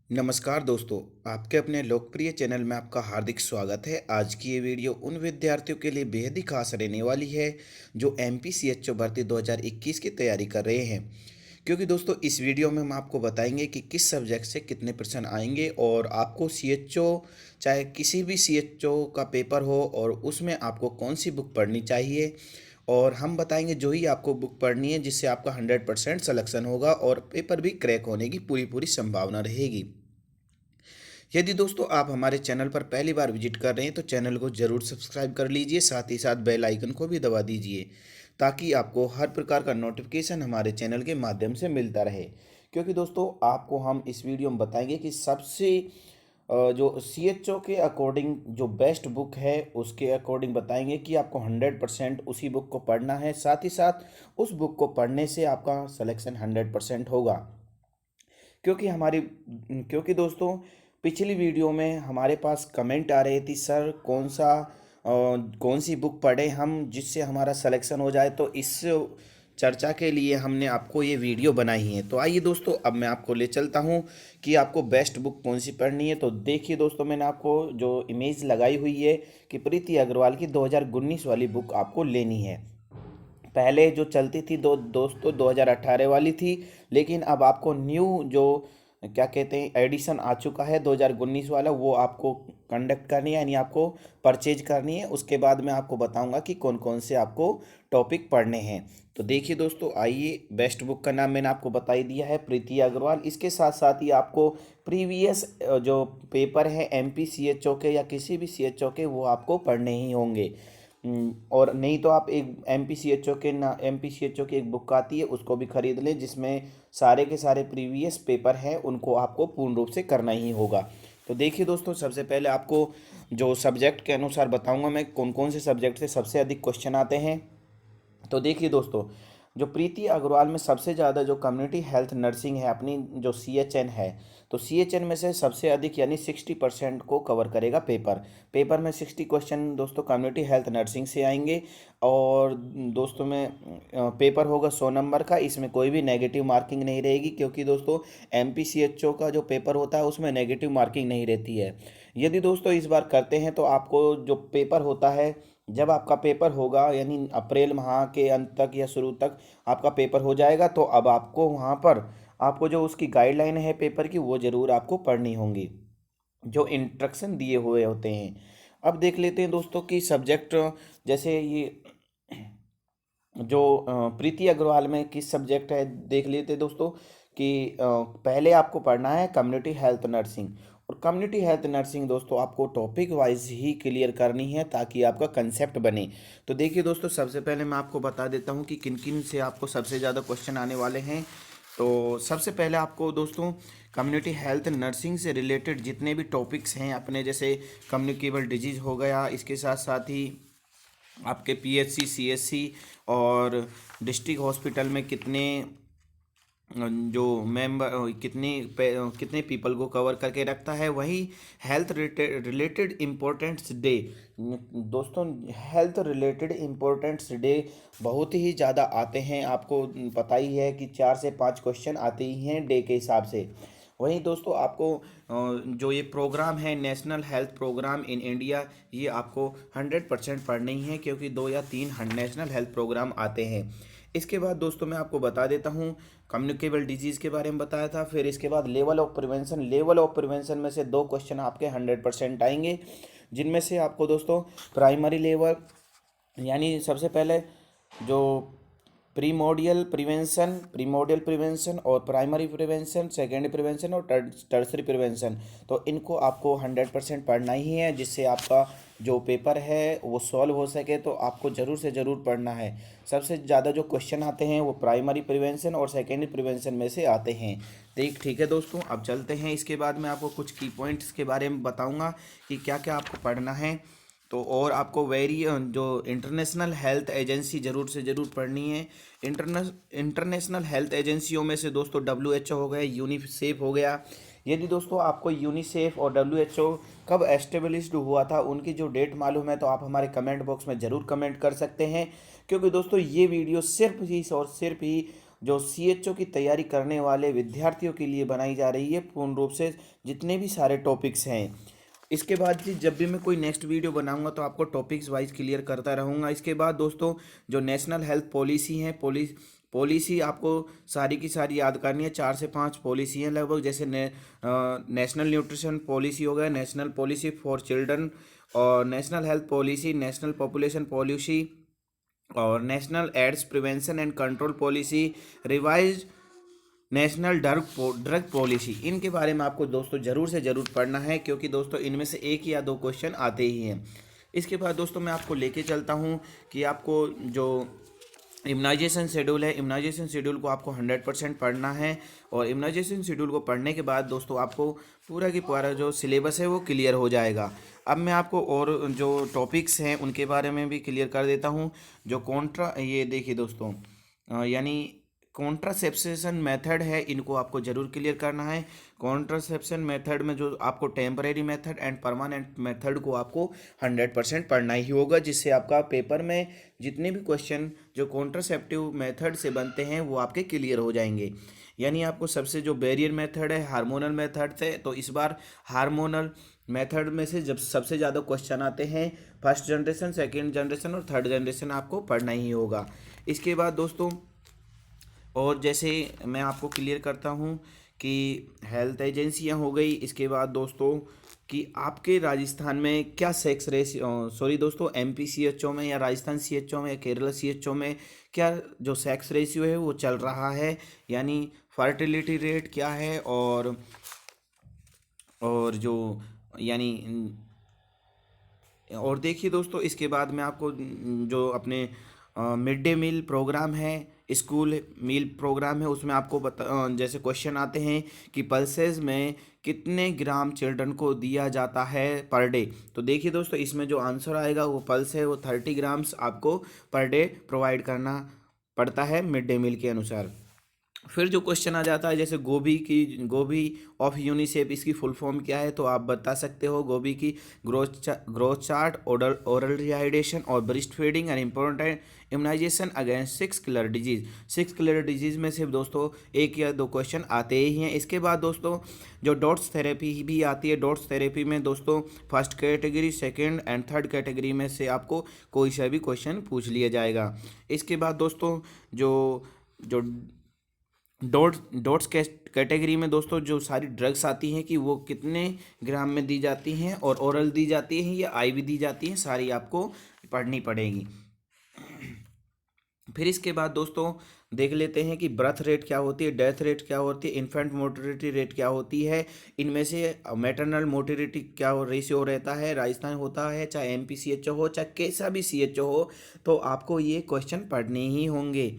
नमस्कार दोस्तों, आपके अपने लोकप्रिय चैनल में आपका हार्दिक स्वागत है। आज की ये वीडियो उन विद्यार्थियों के लिए बेहद ही खास रहने वाली है जो एमपीसीएचओ भर्ती 2021 की तैयारी कर रहे हैं। क्योंकि दोस्तों इस वीडियो में हम आपको बताएंगे कि किस सब्जेक्ट से कितने प्रश्न आएंगे और आपको सीएचओ चाहे किसी भी सीएचओ का पेपर हो और उसमें आपको कौन सी बुक पढ़नी चाहिए। और हम बताएंगे जो ही आपको बुक पढ़नी है जिससे आपका 100% सिलेक्शन होगा और पेपर भी क्रैक होने की पूरी पूरी संभावना रहेगी। यदि दोस्तों आप हमारे चैनल पर पहली बार विजिट कर रहे हैं तो चैनल को जरूर सब्सक्राइब कर लीजिए, साथ ही साथ बेल आइकन को भी दबा दीजिए ताकि आपको हर प्रकार का नोटिफिकेशन हमारे चैनल के माध्यम से मिलता रहे। क्योंकि दोस्तों आपको हम इस वीडियो में बताएंगे कि सबसे जो सीएचओ के अकॉर्डिंग जो बेस्ट बुक है उसके अकॉर्डिंग बताएंगे कि आपको 100% उसी बुक को पढ़ना है, साथ ही साथ उस बुक को पढ़ने से आपका सिलेक्शन 100% होगा। क्योंकि दोस्तों पिछली वीडियो में हमारे पास कमेंट आ रही थी, सर कौन सी बुक पढ़े हम जिससे हमारा सिलेक्शन हो जाए। तो इस चर्चा के लिए हमने आपको ये वीडियो बनाई है। तो आइए दोस्तों अब मैं आपको ले चलता हूँ कि आपको बेस्ट बुक कौन सी पढ़नी है। तो देखिए दोस्तों, मैंने आपको जो इमेज लगाई हुई है कि प्रीति अग्रवाल की 2019 वाली बुक आपको लेनी है। पहले जो चलती थी दोस्तों 2018 वाली थी, लेकिन अब आपको न्यू जो क्या कहते हैं एडिशन आ चुका है 2019 वाला, वो आपको कंडक्ट करनी है, यानी आपको परचेज करनी है। उसके बाद मैं आपको बताऊंगा कि कौन कौन से आपको टॉपिक पढ़ने हैं। तो देखिए दोस्तों, आइए बेस्ट बुक का नाम मैंने आपको बता ही दिया है, प्रीति अग्रवाल। इसके साथ साथ ही आपको प्रीवियस जो पेपर है एमपी सीएचओ के या किसी भी सीएचओ के वो आपको पढ़ने ही होंगे। और नहीं तो आप एक M P C H O की एक बुक आती है उसको भी खरीद लें, जिसमें सारे के सारे प्रीवियस पेपर हैं उनको आपको पूर्ण रूप से करना ही होगा। तो देखिए दोस्तों, सबसे पहले आपको जो सब्जेक्ट के अनुसार बताऊंगा मैं कौन कौन से सब्जेक्ट से सबसे अधिक क्वेश्चन आते हैं। तो देखिए दोस्तों, जो प्रीति अग्रवाल में सबसे ज़्यादा जो कम्युनिटी हेल्थ नर्सिंग है अपनी जो सीएचएन है, तो सीएचएन में से सबसे अधिक यानी 60% को कवर करेगा पेपर में 60 क्वेश्चन दोस्तों कम्युनिटी हेल्थ नर्सिंग से आएंगे। और दोस्तों में पेपर होगा 100 नंबर का, इसमें कोई भी नेगेटिव मार्किंग नहीं रहेगी, क्योंकि दोस्तों एमपीसीएचओ का जो पेपर होता है उसमें नेगेटिव मार्किंग नहीं रहती है। यदि दोस्तों इस बार करते हैं तो आपको जो पेपर होता है, जब आपका पेपर होगा यानी अप्रैल माह के अंत तक या शुरू तक आपका पेपर हो जाएगा, तो अब आपको वहाँ पर आपको जो उसकी गाइडलाइन है पेपर की वो ज़रूर आपको पढ़नी होंगी, जो इंस्ट्रक्शन दिए हुए होते हैं। अब देख लेते हैं दोस्तों कि सब्जेक्ट जैसे ये जो प्रीति अग्रवाल में किस सब्जेक्ट है देख लेते हैं दोस्तों कि पहले आपको पढ़ना है कम्युनिटी हेल्थ नर्सिंग। और कम्युनिटी हेल्थ नर्सिंग दोस्तों आपको टॉपिक वाइज ही क्लियर करनी है ताकि आपका कंसेप्ट बने। तो देखिए दोस्तों, सबसे पहले मैं आपको बता देता हूँ कि किन किन से आपको सबसे ज़्यादा क्वेश्चन आने वाले हैं। तो सबसे पहले आपको दोस्तों कम्युनिटी हेल्थ नर्सिंग से रिलेटेड जितने भी टॉपिक्स हैं अपने, जैसे कम्युनिकेबल डिजीज़ हो गया, इसके साथ साथ ही आपके पीएचसी सीएचसी और डिस्ट्रिक्ट हॉस्पिटल में कितने जो मेंबर कितने पीपल को कवर करके रखता है। वही हेल्थ रिलेटेड इम्पोर्टेंट्स डे दोस्तों, हेल्थ रिलेटेड इम्पोर्टेंट्स डे बहुत ही ज़्यादा आते हैं, आपको पता ही है कि 4 से 5 क्वेश्चन आते ही हैं डे के हिसाब से। वहीं दोस्तों आपको जो ये प्रोग्राम है national health program in India, ये आपको 100% पढ़ना ही है, क्योंकि 2 या 3 नेशनल हेल्थ प्रोग्राम आते हैं। इसके बाद दोस्तों मैं आपको बता देता हूँ, कम्युनिकेबल डिजीज़ के बारे में बताया था। फिर इसके बाद लेवल ऑफ प्रिवेंशन में से 2 क्वेश्चन आपके 100% आएंगे, जिनमें से आपको दोस्तों प्राइमरी लेवल यानी सबसे पहले जो प्रीमोडियल प्रिवेंशन और प्राइमरी प्रिवेंशन, सेकेंडरी प्रिवेंशन और टर्सरी प्रिवेंशन, तो इनको आपको 100% पढ़ना ही है, जिससे आपका जो पेपर है वो सॉल्व हो सके। तो आपको ज़रूर से ज़रूर पढ़ना है। सबसे ज़्यादा जो क्वेश्चन आते हैं वो प्राइमरी प्रिवेंशन और सेकेंडरी प्रिवेंशन में से आते हैं। ठीक है दोस्तों, अब चलते हैं। इसके बाद मैं आपको कुछ की पॉइंट्स के बारे में बताऊँगा कि क्या क्या आपको पढ़ना है। तो और आपको जो इंटरनेशनल हेल्थ एजेंसी ज़रूर से ज़रूर पढ़नी है। इंटरनेशनल हेल्थ एजेंसियों में से दोस्तों WHO हो गया, यूनिसेफ हो गया। यदि दोस्तों आपको यूनिसेफ और WHO कब एस्टेब्लिश्ड हुआ था उनकी जो डेट मालूम है तो आप हमारे कमेंट बॉक्स में ज़रूर कमेंट कर सकते हैं, क्योंकि दोस्तों ये वीडियो सिर्फ ही और सिर्फ ही जो CHO की तैयारी करने वाले विद्यार्थियों के लिए बनाई जा रही है पूर्ण रूप से, जितने भी सारे टॉपिक्स हैं। इसके बाद जी जब भी मैं कोई नेक्स्ट वीडियो बनाऊंगा तो आपको टॉपिक्स वाइज क्लियर करता रहूँगा। इसके बाद दोस्तों जो नेशनल हेल्थ पॉलिसी है, पॉलिसी आपको सारी की सारी याद करनी है। 4 से 5 पॉलिसी हैं लगभग, जैसे नेशनल न्यूट्रिशन पॉलिसी हो गया, नेशनल पॉलिसी फॉर चिल्ड्रन, और national health policy, national population policy, और national AIDS prevention and control policy, revise national drug policy. इनके बारे में आपको दोस्तों ज़रूर से ज़रूर पढ़ना है, क्योंकि दोस्तों इनमें से एक या दो क्वेश्चन आते ही हैं। इसके बाद दोस्तों मैं आपको लेके चलता हूँ कि आपको जो इम्यूनाइजेशन शेड्यूल है, इम्यूनाइजेशन शेड्यूल को आपको 100% पढ़ना है। और इम्यूनाइजेशन शेड्यूल को पढ़ने के बाद दोस्तों आपको पूरा की पूरा जो सिलेबस है वो क्लियर हो जाएगा। अब मैं आपको और जो टॉपिक्स हैं उनके बारे में भी क्लियर कर देता हूँ। जो ये देखिए दोस्तों, यानी कॉन्ट्रासेप्शन मेथड है, इनको आपको जरूर क्लियर करना है। कॉन्ट्रासेप्शन मेथड में जो आपको temporary method and permanent method को आपको 100% पढ़ना ही होगा, जिससे आपका पेपर में जितने भी क्वेश्चन जो कॉन्ट्रासेप्टिव मेथड से बनते हैं वो आपके क्लियर हो जाएंगे। यानी आपको सबसे जो बैरियर मेथड है हार्मोनल मेथड से, तो इस बार हार्मोनल मेथड में से जब सबसे ज़्यादा क्वेश्चन आते हैं, फर्स्ट जनरेशन, सेकेंड जनरेशन और थर्ड जनरेशन आपको पढ़ना ही होगा। इसके बाद दोस्तों और जैसे मैं आपको क्लियर करता हूँ कि हेल्थ एजेंसियाँ हो गई। इसके बाद दोस्तों कि आपके राजस्थान में क्या सेक्स रेशियो, सॉरी दोस्तों, MP CHO में या राजस्थान CHO में या केरला CHO में क्या जो सेक्स रेशियो है वो चल रहा है, यानी फर्टिलिटी रेट क्या है, और जो यानी और देखिए दोस्तों इसके बाद मैं आपको जो अपने मिड डे मील प्रोग्राम है, स्कूल मील प्रोग्राम है, उसमें आपको जैसे क्वेश्चन आते हैं कि पल्सेस में कितने ग्राम चिल्ड्रन को दिया जाता है पर डे। तो देखिए दोस्तों इसमें जो आंसर आएगा वो पल्स है, वो 30 ग्राम्स आपको पर डे प्रोवाइड करना पड़ता है मिड डे मील के अनुसार। फिर जो क्वेश्चन आ जाता है जैसे गोभी ऑफ यूनिसेफ, इसकी फुल फॉर्म क्या है, तो आप बता सकते हो गोभी की ग्रोथ चार्ट, ओरल रिहाइड्रेशन और breast feeding and important immunization against 6 killer disease में से दोस्तों एक या दो क्वेश्चन आते ही हैं। इसके बाद दोस्तों जो डॉट्स थेरेपी भी आती है, डॉट्स थेरेपी में दोस्तों first category, second and third category में से आपको कोई सा भी क्वेश्चन पूछ लिया जाएगा। इसके बाद दोस्तों जो जो डॉट्स कैटेगरी में दोस्तों जो सारी ड्रग्स आती हैं कि वो कितने ग्राम में दी जाती हैं, और ओरल दी जाती हैं या IV दी जाती हैं, सारी आपको पढ़नी पड़ेगी। फिर इसके बाद दोस्तों देख लेते हैं कि बर्थ रेट क्या होती है, डेथ रेट क्या होती है, इन्फेंट मोर्टिलिटी रेट क्या होती है। इनमें से मैटरनल मोर्टिलिटी क्या रेशियो रहता है, राजस्थान होता है, चाहे MP CHO हो, चाहे कैसा भी CHO हो, तो आपको ये क्वेश्चन पढ़ने ही होंगे,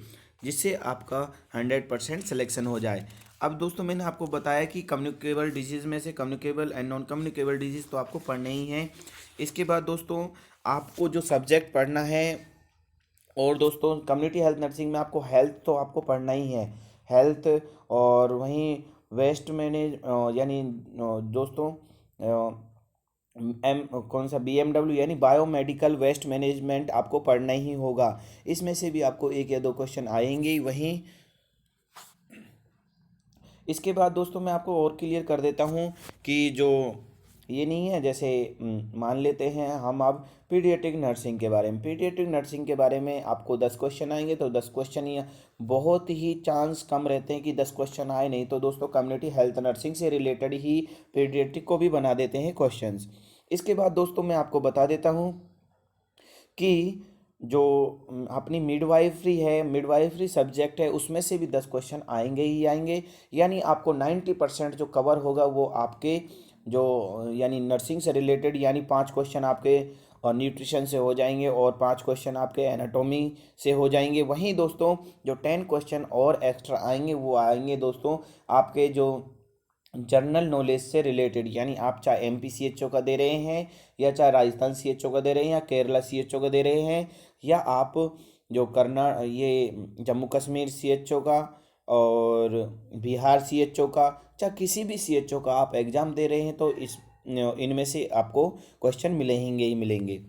जिससे आपका 100% सिलेक्शन हो जाए। अब दोस्तों मैंने आपको बताया कि कम्युनिकेबल डिजीज़ में से communicable and non communicable disease तो आपको पढ़ने ही हैं। इसके बाद दोस्तों आपको जो सब्जेक्ट पढ़ना है, और दोस्तों कम्युनिटी हेल्थ नर्सिंग में आपको हेल्थ तो आपको पढ़ना ही है, हेल्थ, और वहीं वेस्ट मैनेज यानी दोस्तों कौन सा BMW यानी बायोमेडिकल वेस्ट मैनेजमेंट आपको पढ़ना ही होगा। इसमें से भी आपको एक या दो क्वेश्चन आएंगे ही। वहीं इसके बाद दोस्तों मैं आपको और क्लियर कर देता हूँ कि जो ये नहीं है, जैसे मान लेते हैं हम अब पीडियाट्रिक नर्सिंग के बारे में, पीडियाट्रिक नर्सिंग के बारे में आपको 10 क्वेश्चन आएंगे, तो 10 क्वेश्चन ही बहुत ही चांस कम रहते हैं कि 10 क्वेश्चन आए, नहीं तो दोस्तों कम्युनिटी हेल्थ नर्सिंग से रिलेटेड ही पीडियाट्रिक को भी बना देते हैं क्वेश्चंस। इसके बाद दोस्तों मैं आपको बता देता हूँ कि जो अपनी मिडवाइफरी है, मिडवाइफरी सब्जेक्ट है, उसमें से भी 10 क्वेश्चन आएंगे ही आएंगे। यानी आपको 90% जो कवर होगा वो आपके जो यानी नर्सिंग से रिलेटेड, यानी 5 क्वेश्चन आपके और न्यूट्रिशन से हो जाएंगे, और 5 क्वेश्चन आपके एनाटॉमी से हो जाएंगे। वहीं दोस्तों जो 10 क्वेश्चन और एक्स्ट्रा आएंगे वो आएंगे दोस्तों आपके जो जनरल नॉलेज से रिलेटेड, यानी आप चाहे MP CHO का दे रहे हैं, या चाहे राजस्थान CHO का दे रहे हैं, या केरला CHO का दे रहे हैं, या आप जो ये जम्मू कश्मीर CHO का और बिहार CHO का, चाहे किसी भी CHO का आप एग्ज़ाम दे रहे हैं, तो इनमें से आपको क्वेश्चन मिलेंगे ही मिलेंगे।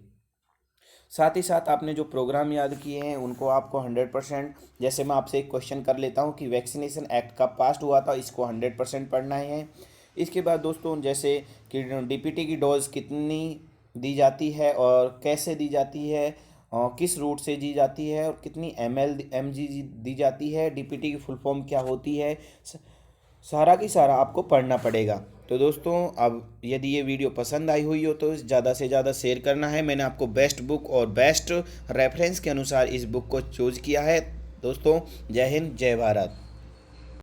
साथ ही साथ आपने जो प्रोग्राम याद किए हैं उनको आपको 100%, जैसे मैं आपसे एक क्वेश्चन कर लेता हूँ कि वैक्सीनेशन एक्ट कब पास हुआ था, इसको 100% पढ़ना है। इसके बाद दोस्तों जैसे कि डीपीटी की डोज कितनी दी जाती है और कैसे दी जाती है और किस रूट से दी जाती है और कितनी एमजी दी जाती है, डीपीटी की फुल फॉर्म क्या होती है, सारा की सारा आपको पढ़ना पड़ेगा। तो दोस्तों अब यदि ये वीडियो पसंद आई हुई हो तो ज़्यादा से ज़्यादा शेयर करना है। मैंने आपको बेस्ट बुक और बेस्ट रेफरेंस के अनुसार इस बुक को चूज़ किया है। दोस्तों जय हिंद जय भारत।